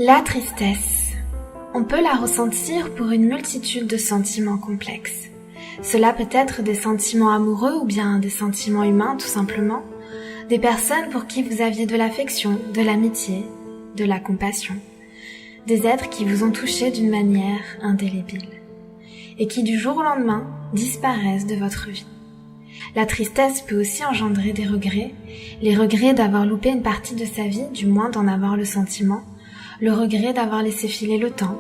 La tristesse. On peut la ressentir pour une multitude de sentiments complexes. Cela peut être des sentiments amoureux ou bien des sentiments humains tout simplement, des personnes pour qui vous aviez de l'affection, de l'amitié, de la compassion, des êtres qui vous ont touché d'une manière indélébile et qui du jour au lendemain disparaissent de votre vie. La tristesse peut aussi engendrer des regrets, les regrets d'avoir loupé une partie de sa vie, du moins d'en avoir le sentiment, le regret d'avoir laissé filer le temps,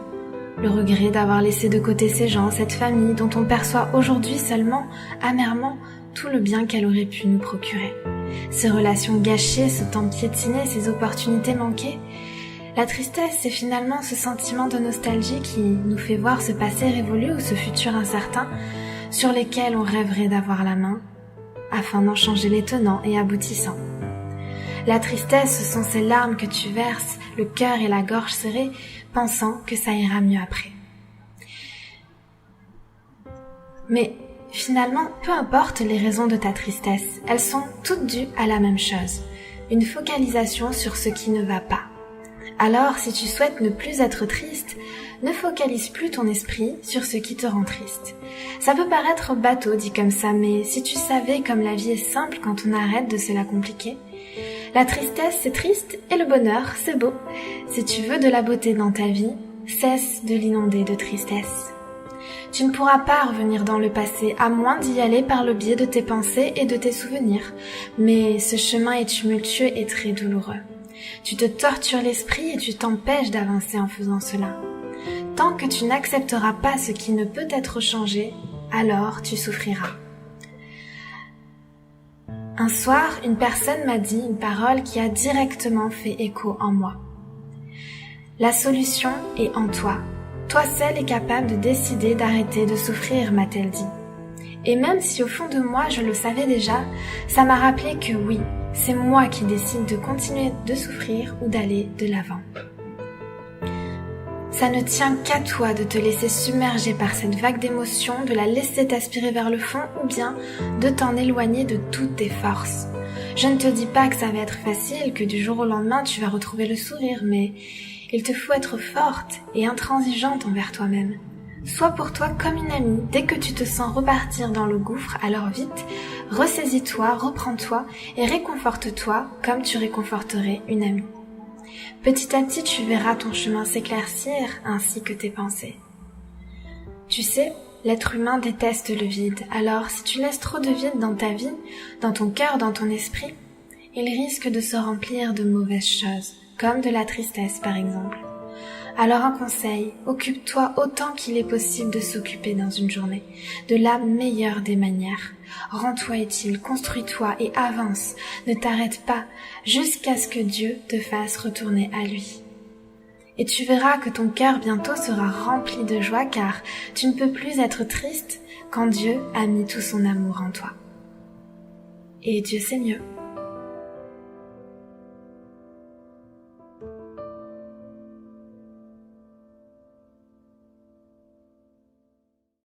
le regret d'avoir laissé de côté ces gens, cette famille dont on perçoit aujourd'hui seulement, amèrement, tout le bien qu'elle aurait pu nous procurer. Ces relations gâchées, ce temps piétiné, ces opportunités manquées. La tristesse, c'est finalement ce sentiment de nostalgie qui nous fait voir ce passé révolu ou ce futur incertain sur lesquels on rêverait d'avoir la main, afin d'en changer les tenants et aboutissants. La tristesse, ce sont ces larmes que tu verses, le cœur et la gorge serrés, pensant que ça ira mieux après. Mais finalement, peu importe les raisons de ta tristesse, elles sont toutes dues à la même chose, une focalisation sur ce qui ne va pas. Alors, si tu souhaites ne plus être triste, ne focalise plus ton esprit sur ce qui te rend triste. Ça peut paraître bateau dit comme ça, mais si tu savais comme la vie est simple quand on arrête de se la compliquer. La tristesse, c'est triste et le bonheur, c'est beau. Si tu veux de la beauté dans ta vie, cesse de l'inonder de tristesse. Tu ne pourras pas revenir dans le passé, à moins d'y aller par le biais de tes pensées et de tes souvenirs. Mais ce chemin est tumultueux et très douloureux. Tu te tortures l'esprit et tu t'empêches d'avancer en faisant cela. Tant que tu n'accepteras pas ce qui ne peut être changé, alors tu souffriras. Un soir, une personne m'a dit une parole qui a directement fait écho en moi. La solution est en toi. Toi seul es capable de décider d'arrêter de souffrir, m'a-t-elle dit. Et même si au fond de moi je le savais déjà, ça m'a rappelé que oui, c'est moi qui décide de continuer de souffrir ou d'aller de l'avant. Ça ne tient qu'à toi de te laisser submerger par cette vague d'émotions, de la laisser t'aspirer vers le fond ou bien de t'en éloigner de toutes tes forces. Je ne te dis pas que ça va être facile, que du jour au lendemain tu vas retrouver le sourire, mais il te faut être forte et intransigeante envers toi-même. Sois pour toi comme une amie. Dès que tu te sens repartir dans le gouffre, alors vite, ressaisis-toi, reprends-toi et réconforte-toi comme tu réconforterais une amie. Petit à petit, tu verras ton chemin s'éclaircir ainsi que tes pensées. Tu sais, l'être humain déteste le vide, alors si tu laisses trop de vide dans ta vie, dans ton cœur, dans ton esprit, il risque de se remplir de mauvaises choses, comme de la tristesse par exemple. Alors un conseil, occupe-toi autant qu'il est possible de s'occuper dans une journée, de la meilleure des manières. Rends-toi utile, construis-toi et avance, ne t'arrête pas jusqu'à ce que Dieu te fasse retourner à lui. Et tu verras que ton cœur bientôt sera rempli de joie car tu ne peux plus être triste quand Dieu a mis tout son amour en toi. Et Dieu sait mieux.